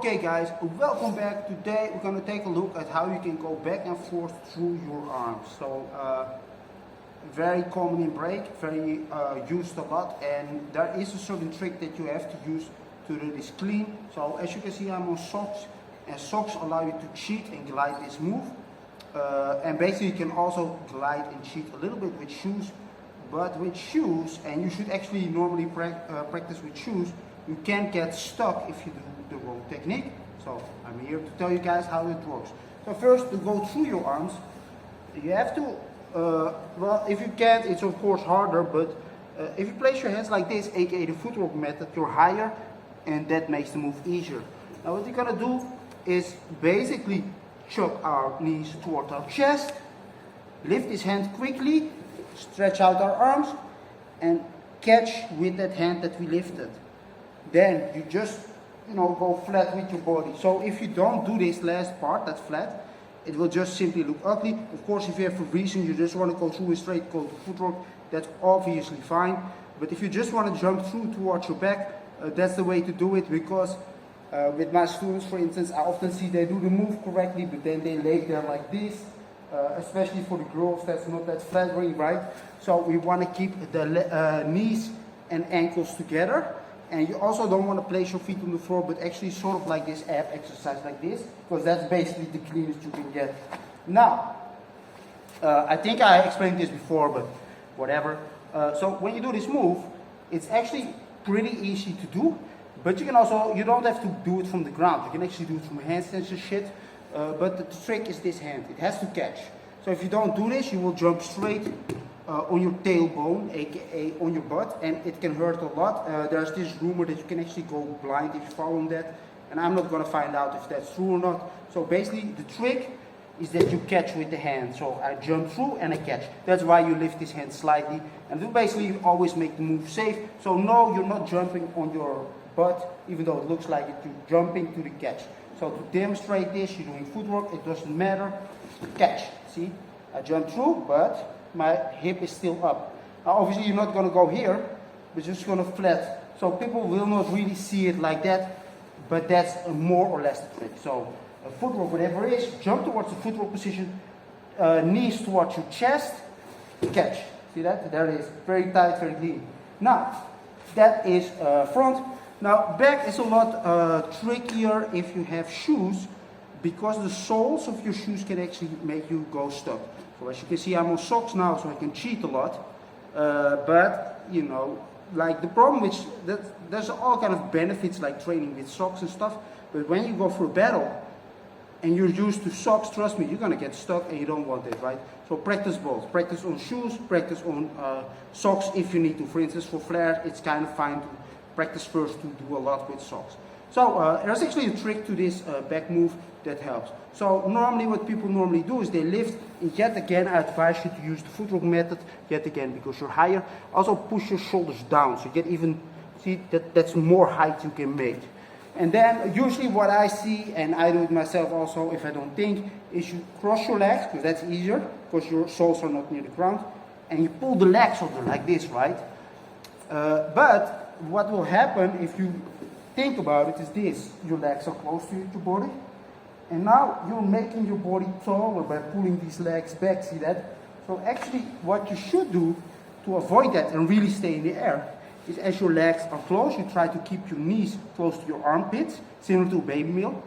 Okay guys, welcome back. Today we're going to take a look at how you can go back and forth through your arms. So very common in break, very used a lot, and there is a certain trick that you have to use to do this clean. So as you can see, I'm on socks, and socks allow you to cheat and glide this move. And basically you can also glide and cheat a little bit with shoes, but with shoes, and you should actually normally practice with shoes, you can get stuck if you do the wrong technique. So I'm here to tell you guys how it works. So first, to go through your arms, you have to, well, if you can't, it's of course harder, but if you place your hands like this, aka the footwork method, you're higher, and that makes the move easier. Now what you're gonna do is basically chuck our knees toward our chest, lift this hand quickly, stretch out our arms, and catch with that hand that we lifted. Then you just, go flat with your body. So if you don't do this last part, that's flat, it will just simply look ugly. Of course, if you have a reason, you just want to go through a straight go to footwork, that's obviously fine. But if you just want to jump through towards your back, that's the way to do it, because with my students, for instance, I often see they do the move correctly, but then they lay there like this. Especially for the girls, that's not that flattering, right? So we want to keep the knees and ankles together. And you also don't want to place your feet on the floor, but actually sort of like this ab exercise like this, because that's basically the cleanest you can get. Now, I think I explained this before, but whatever. So when you do this move, it's actually pretty easy to do, but you can also, you don't have to do it from the ground. You can actually do it from handstands and shit. But the trick is this hand, it has to catch. So if you don't do this, you will jump straight on your tailbone, aka on your butt, and it can hurt a lot. There's this rumor that you can actually go blind if you fall on that, and I'm not going to find out if that's true or not. So basically the trick is that you catch with the hand. So I jump through and I catch. That's why you lift this hand slightly, and you basically always make the move safe. So no, you're not jumping on your butt, even though it looks like it, you're jumping to the catch. So to demonstrate this, you're doing footwork, it doesn't matter. Catch, see? I jump through, but my hip is still up. Now obviously you're not going to go here, but you're just going to flat. So people will not really see it like that, but that's more or less the trick. So footwork, whatever it is, jump towards the footwork position, knees towards your chest, catch. See that? There it is. Very tight, very clean. Now, that is front. Now, back is a lot trickier if you have shoes, because the soles of your shoes can actually make you go stuck. So as you can see, I'm on socks now, so I can cheat a lot. But, like the problem is that there's all kind of benefits like training with socks and stuff. But when you go for a battle and you're used to socks, trust me, you're going to get stuck and you don't want it, right? So practice both. Practice on shoes, practice on socks if you need to. For instance, for flares, it's kind of fine to practice first to do a lot with socks. So there's actually a trick to this back move that helps. So normally what people normally do is they lift, and yet again I advise you to use the footwork method, yet again because you're higher. Also push your shoulders down, so you get even, see, that's more height you can make. And then usually what I see, and I do it myself also if I don't think, is you cross your legs, because that's easier, because your soles are not near the ground, and you pull the legs over like this, right? But what will happen if you think about it is this: your legs are close to your body, and now you're making your body taller by pulling these legs back, see that? So actually what you should do to avoid that and really stay in the air is, as your legs are close, you try to keep your knees close to your armpits, similar to a baby meal,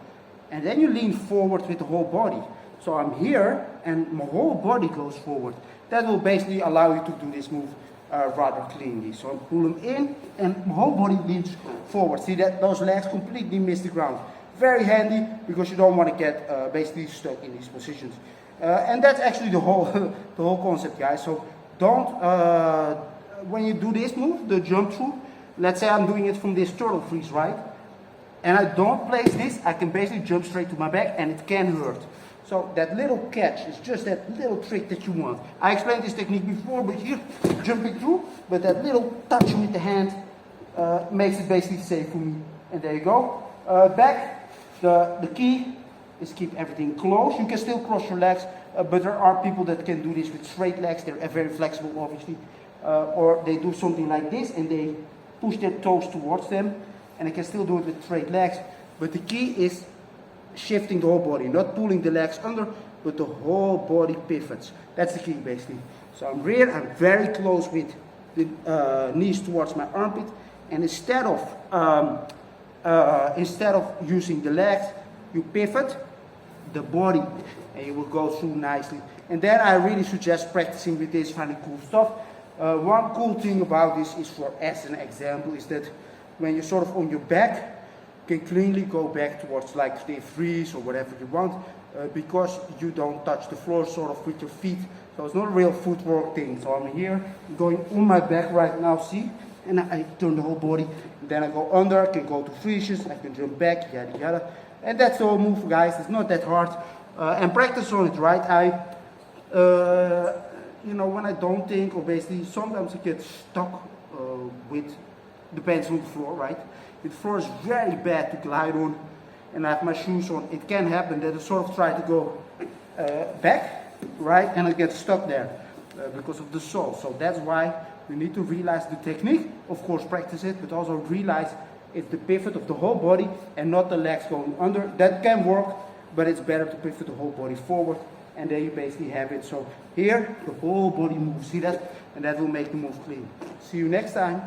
and then you lean forward with the whole body. So I'm here and my whole body goes forward. That will basically allow you to do this move rather cleanly. So I pull them in and my whole body leans forward. See that? Those legs completely miss the ground. Very handy, because you don't want to get basically stuck in these positions. And that's actually the whole the whole concept, guys. So don't, when you do this move, the jump through, let's say I'm doing it from this turtle freeze, right? And I don't place this, I can basically jump straight to my back and it can hurt. So that little catch is just that little trick that you want. I explained this technique before, but here, jumping through, but that little touch with the hand makes it basically safe for me. And there you go. Back, the key is keep everything close. You can still cross your legs, but there are people that can do this with straight legs. They're very flexible, obviously. Or they do something like this and they push their toes towards them, and they can still do it with straight legs. But the key is shifting the whole body, not pulling the legs under, but the whole body pivots. That's the key basically. So I'm rear, I'm very close with the knees towards my armpit, and instead of using the legs, you pivot the body and you will go through nicely. And then I really suggest practicing with this kind of cool stuff. One cool thing about this is, for as an example, is that when you're sort of on your back, you can cleanly go back towards like the freeze or whatever you want, because you don't touch the floor sort of with your feet. So it's not a real footwork thing. So I'm here going on my back right now, see? And I turn the whole body, then I go under, I can go to freezes, I can jump back, yada yada. And that's the whole move, guys. It's not that hard. And practice on it, right? You know, when I don't think, or basically sometimes I get stuck with, depends on the floor, right? If the floor is very bad to glide on and I have my shoes on, it can happen that I sort of try to go back, right? And I get stuck there because of the sole. So that's why you need to realize the technique. Of course, practice it, but also realize it's the pivot of the whole body and not the legs going under. That can work, but it's better to pivot the whole body forward, and then you basically have it. So here, the whole body moves, see that? And that will make the move clean. See you next time.